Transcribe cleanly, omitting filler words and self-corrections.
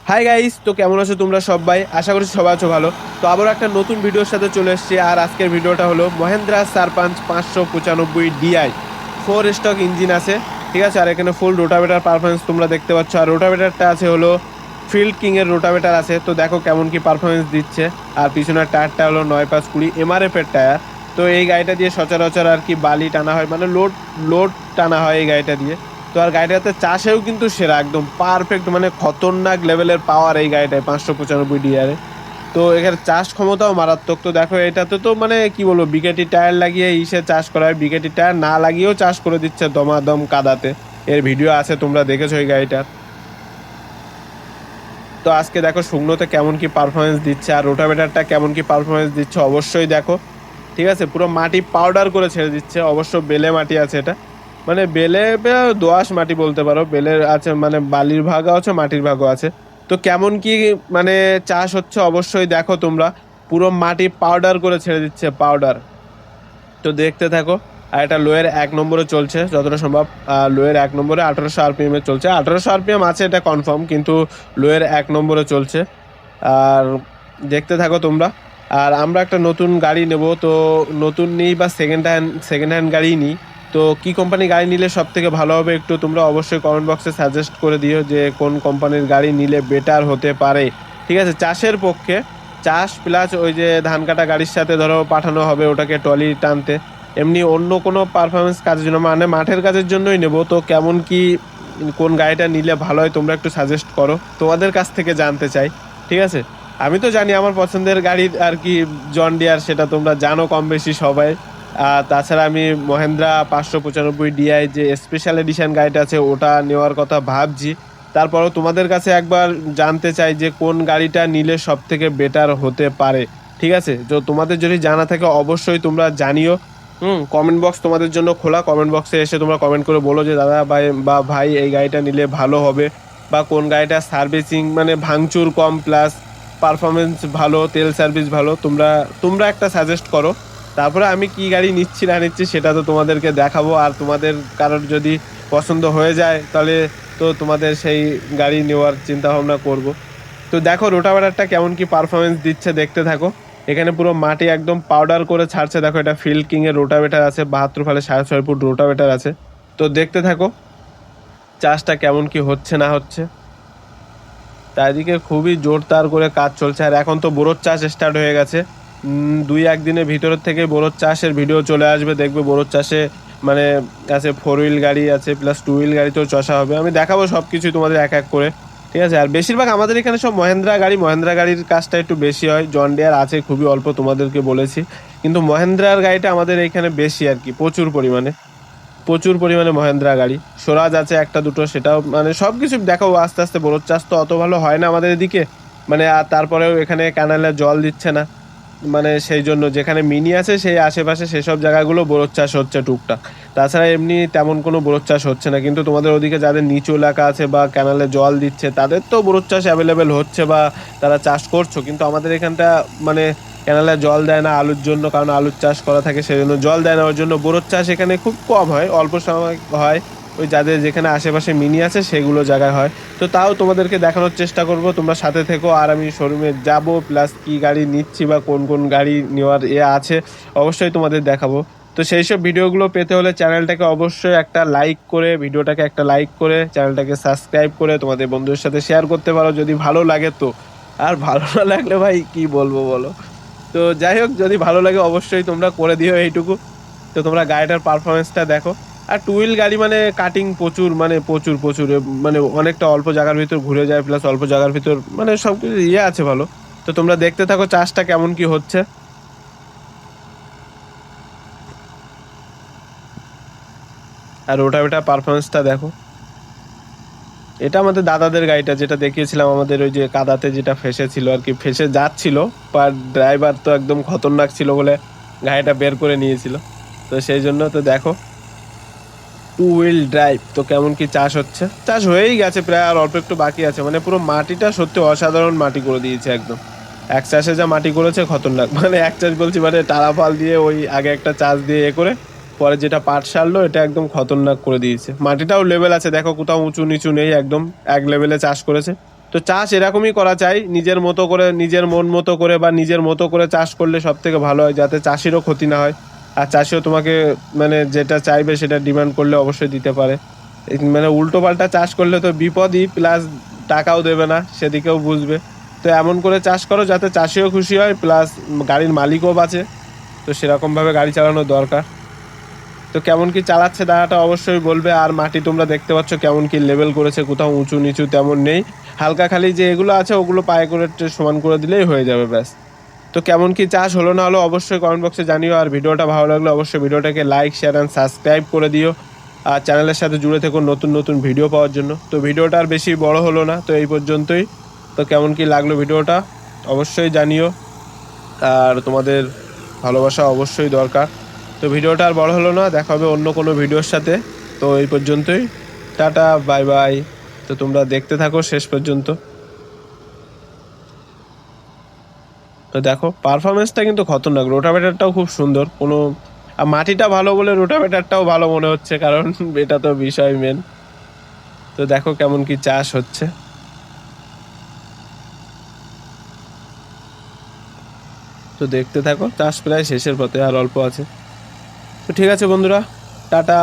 Hi guys, তো কেমন আছো তোমরা সবাই? আশা করছি সবাই আছো ভালো। তো আবার একটা নতুন ভিডিওর সাথে চলে এসেছি। আর আজকের ভিডিওটা হলো মহেন্দ্রা সারপাঞ্চ 595 DI 4 স্টক ইঞ্জিন আছে, ঠিক আছে। আর এখানে ফুল রোটাভেটার পারফরমেন্স তোমরা দেখতে পাচ্ছ। আর রোটাভেটারটা আছে হলো ফিল্ড কিং এর রোটাভেটার আছে। তো দেখো কেমন কি পারফরমেন্স দিচ্ছে। আর পিছনের টায়ারটা হলো 9/5/20 MRF এর টায়ার। তো এই গাড়িটা দিয়ে সচরাচর আর কি বালি টানা হয়, মানে লোড লোড টানা হয় এই গাড়িটা দিয়ে। তো আর গাড়িটাতে চাষেও কিন্তু সেরা, একদম পারফেক্ট, মানে খতরনাক লেভেলের পাওয়ার এই গাড়িটায় 595 DI। তো এখানে চাষ ক্ষমতাও মারাত্মক। তো দেখো এটাতে তো মানে কি বলবো, বিকেটি টায়ার লাগিয়ে ইসে চাষ করা হয়, বিকেটি টায়ার না লাগিয়েও চাষ করে দিচ্ছে দমাদম কাদাতে। এর ভিডিও আছে, তোমরা দেখেছো এই গাড়িটার। তো আজকে দেখো শুকনোতে কেমন কি পারফরমেন্স দিচ্ছে, আর রোটাভেটারটা কেমন কি পারফরমেন্স দিচ্ছে অবশ্যই দেখো। ঠিক আছে, পুরো মাটি পাউডার করে ছেড়ে দিচ্ছে। অবশ্য বেলে মাটি আছে এটা, মানে বেলে দোআঁশ মাটি বলতে পারো। বেলের আছে মানে বালির ভাগও আছে, মাটির ভাগও আছে। তো কেমন কি মানে চাষ হচ্ছে অবশ্যই দেখো তোমরা। পুরো মাটি পাউডার করে ছেড়ে দিচ্ছে, পাউডার। তো দেখতে থাকো। আর এটা লোয়ের 1 নম্বরে চলছে যতটা সম্ভব। লোয়ের 1 নম্বরে 1800 RPM এ চলছে, 1800 RPM আছে এটা কনফার্ম, কিন্তু লোয়ের 1 নম্বরে চলছে। আর দেখতে থাকো তোমরা। আর আমরা একটা নতুন গাড়ি নেব, তো নতুন নিই বা সেকেন্ড হ্যান্ড গাড়ি নিই। তো কি কোম্পানি গাড়ি নিলে সব থেকে ভালো হবে একটু তোমরা অবশ্যই কমেন্ট বক্সে সাজেস্ট করে দিও যে কোন কোম্পানির গাড়ি নিলে বেটার হতে পারে। ঠিক আছে, চাষের পক্ষে। চাষ প্লাস ওই যে ধান কাটা গাড়ির সাথে ধরো পাঠানো হবে ওটাকে ট্রলি টানতে। এমনি অন্য কোনো পারফরমেন্স কাজের জন্য, মানে মাঠের কাজের জন্যই নেব। তো কেমন কি কোন গাড়িটা নিলে ভালো হয় তোমরা একটু সাজেস্ট করো, তোমাদের কাছ থেকে জানতে চাই। ঠিক আছে, আমি তো জানি আমার পছন্দের গাড়ি আর কি জন ডিয়ার, সেটা তোমরা জানো কম বেশি সবাই। আর তাছাড়া আমি মহেন্দ্রা 595 DI যে স্পেশাল এডিশন গাড়িটা আছে ওটা নেওয়ার কথা ভাবছি। তারপরও তোমাদের কাছে একবার জানতে চাই যে কোন গাড়িটা নিলে সব থেকে বেটার হতে পারে। ঠিক আছে, তো তোমাদের যদি জানা থাকে অবশ্যই তোমরা জানিও। কমেন্ট বক্স তোমাদের জন্য খোলা, কমেন্ট বক্সে এসে তোমরা কমেন্ট করে বলো যে দাদা ভাই বা ভাই এই গাড়িটা নিলে ভালো হবে, বা কোন গাড়িটা সার্ভিসিং মানে ভাঙচুর কম প্লাস পারফরমেন্স ভালো, তেল সার্ভিস ভালো, তোমরা তোমরা একটা সাজেস্ট করো। তারপরে আমি কি গাড়ি নিচ্ছি না নিচ্ছি সেটা তো তোমাদেরকে দেখাবো। আর তোমাদের কারোর যদি পছন্দ হয়ে যায় তাহলে তো তোমাদের সেই গাড়ি নেওয়ার চিন্তা ভাবনা করব। তো দেখো রোটাভেটারটা কেমন কি পারফরমেন্স দিচ্ছে, দেখতে থাকো। এখানে পুরো মাটি একদম পাউডার করে ছাড়ছে। দেখো এটা ফিল্ড কিং এর রোটাভেটার আছে, 72 ফালে 6.5 ফুট রোটাভেটার আছে। তো দেখতে থাকো চাষটা কেমন কি হচ্ছে না হচ্ছে। চারিদিকে খুবই জোরদার করে কাজ চলছে। আর এখন তো বোরোর চাষ স্টার্ট হয়ে গেছে। 2-1 দিনের ভিতরের থেকে বোরোর চাষের ভিডিও চলে আসবে, দেখবে বোরোর চাষে মানে আছে 4 হুইল গাড়ি আছে প্লাস 2 হুইল গাড়িতেও চষা হবে। আমি দেখাবো সব কিছুই তোমাদের এক এক করে। ঠিক আছে, আর বেশিরভাগ আমাদের এখানে সব মহেন্দ্রা গাড়ি, মহেন্দ্রা গাড়ির কাজটা একটু বেশি হয়। জন ডিয়ার আছে খুবই অল্প, তোমাদেরকে বলেছি। কিন্তু মহেন্দ্রার গাড়িটা আমাদের এখানে বেশি আর কি, প্রচুর পরিমাণে। প্রচুর পরিমাণে মহেন্দ্রা গাড়ি। স্বরাজ আছে একটা দুটো, সেটাও মানে সবকিছু দেখাবো আস্তে আস্তে। বোরোর চাষ তো অত ভালো হয় না আমাদের এদিকে, মানে। আর তারপরেও এখানে ক্যানালে জল দিচ্ছে না, মানে সেই জন্য যেখানে মিনি আছে সেই আশেপাশে সেসব জায়গাগুলো বোরোর চাষ হচ্ছে টুকটাক। তাছাড়া এমনি তেমন কোনো বোরোর চাষ হচ্ছে না। কিন্তু তোমাদের ওদিকে যাদের নিচু এলাকা আছে বা ক্যানালে জল দিচ্ছে তাদের তো বোরোর চাষ অ্যাভেলেবেল হচ্ছে বা তারা চাষ করছো। কিন্তু আমাদের এখানটা মানে ক্যানালে জল দেয় না আলুর জন্য, কারণ আলুর চাষ করা থাকে সেই জন্য জল দেয় না। ওর জন্য বোরোর চাষ এখানে খুব কম হয়, অল্প সময় হয়। ওই যাদের যেখানে আশেপাশে মিনি আছে সেগুলো জায়গায় হয়। তো তাও তোমাদেরকে দেখানোর চেষ্টা করব, তোমরা সাথে থেকো। আর আমি শোরুমে যাব প্লাস কি গাড়ি নিচ্ছি বা কোন কোন গাড়ি নেওয়ার আছে অবশ্যই তোমাদের দেখাবো। তো সেই সব ভিডিওগুলো পেতে হলে চ্যানেলটাকে অবশ্যই একটা লাইক করে, ভিডিওটাকে একটা লাইক করে চ্যানেলটাকে সাবস্ক্রাইব করে তোমাদের বন্ধুদের সাথে শেয়ার করতে পারো যদি ভালো লাগে তো। আর ভালো না লাগলে ভাই কি বলবো বলো। তো যাই হোক, যদি ভালো লাগে অবশ্যই তোমরা করে দিও এইটুকু। তো তোমরা গাড়িটার পারফরমেন্সটা দেখো। আর 2 হুইল গাড়ি মানে কাটিং প্রচুর, মানে প্রচুর প্রচুর মানে অনেকটা অল্প জায়গার ভিতর ঘুরে যায়, প্লাস অল্প জায়গার ভিতর মানে সব কিছু আছে ভালো। তো তোমরা দেখতে থাকো চাষটা কেমন কি হচ্ছে। আর ওটা পারফরমেন্সটা দেখো। এটা আমাদের দাদাদের গাড়িটা, যেটা দেখিয়েছিলাম আমাদের ওই যে কাদাতে যেটা ফেসে ছিল আর কি, ফেসে যাচ্ছিল। আর ড্রাইভার তো একদম খতরনাক ছিল বলে গাড়িটা বের করে নিয়েছিল। তো সেই জন্য তো দেখো 2 হুইল ড্রাইভ। তো কেমন কি চাষ হচ্ছে, চাষ হয়েই গেছে প্রায়, আর অল্প একটু বাকি আছে। মানে পুরো মাটিটা সত্যি অসাধারণ মাটি করে দিয়েছে একদম। এক চাষে যা মাটি করেছে খতরনাক, মানে এক চাষ বলছি মানে টালা ফাল দিয়ে ওই আগে একটা চাষ দিয়ে করে পরে যেটা পাট সারলো এটা একদম খতরনাক করে দিয়েছে। মাটিটাও লেভেল আছে, দেখো কোথাও উঁচু নিচু নেই, একদম এক লেভেলে চাষ করেছে। তো চাষ এরকমই করা চাই, নিজের মতো করে, নিজের মন মতো করে বা নিজের মতো করে চাষ করলে সব থেকে ভালো হয়, যাতে চাষিরও ক্ষতি না হয় আর চাষিও তোমাকে মানে যেটা চাইবে সেটা ডিমান্ড করলে অবশ্যই দিতে পারে। মানে উল্টো পাল্টা চাষ করলে তো বিপদই, প্লাস টাকাও দেবে না, সেদিকেও বুঝবে। তো এমন করে চাষ করো যাতে চাষিও খুশি হয়, প্লাস গাড়ির মালিকও বাঁচে। তো সেরকমভাবে গাড়ি চালানো দরকার। তো কেমন কি চালাচ্ছে দাদাটা অবশ্যই বলবে। আর মাটি তোমরা দেখতে পাচ্ছ কেমন কি লেভেল করেছে, কোথাও উঁচু নিচু তেমন নেই, হালকা খালি যে এগুলো আছে ওগুলো পায়ে করে একটু সমান করে দিলেই হয়ে যাবে ব্যাস। তো কেমন কি চাষ হলো না হলো অবশ্যই কমেন্ট বক্সে জানিও। আর ভিডিওটা ভালো লাগলে অবশ্যই ভিডিওটাকে লাইক, শেয়ার অ্যান্ড সাবস্ক্রাইব করে দিও। আর চ্যানেলের সাথে জুড়ে থেকো নতুন নতুন ভিডিও পাওয়ার জন্য। তো ভিডিওটা আর বেশি বড় হলো না, তো এই পর্যন্তই। তো কেমন কি লাগলো ভিডিওটা অবশ্যই জানিও। আর তোমাদের ভালোবাসা অবশ্যই দরকার। তো ভিডিওটা আর বড় হলো না, দেখা হবে অন্য কোনো ভিডিওর সাথে। তো এই পর্যন্তই, টাটা, বাই বাই। তো তোমরা দেখতে থাকো শেষ পর্যন্ত। তো দেখো পারফরমেন্সটা কিন্তু খতরনাক, রোটাভেটারটাও খুব সুন্দর, কোনো আর মাটিটা ভালো বলে রোটাভেটারটাও ভালো মনে হচ্ছে, কারণ এটা তো বিষয় মেন। তো দেখো কেমন কি চাষ হচ্ছে। তো দেখতে থাকো, চাষ প্রায় শেষের পথে, আর অল্প আছে। তো ঠিক আছে বন্ধুরা, টাটা।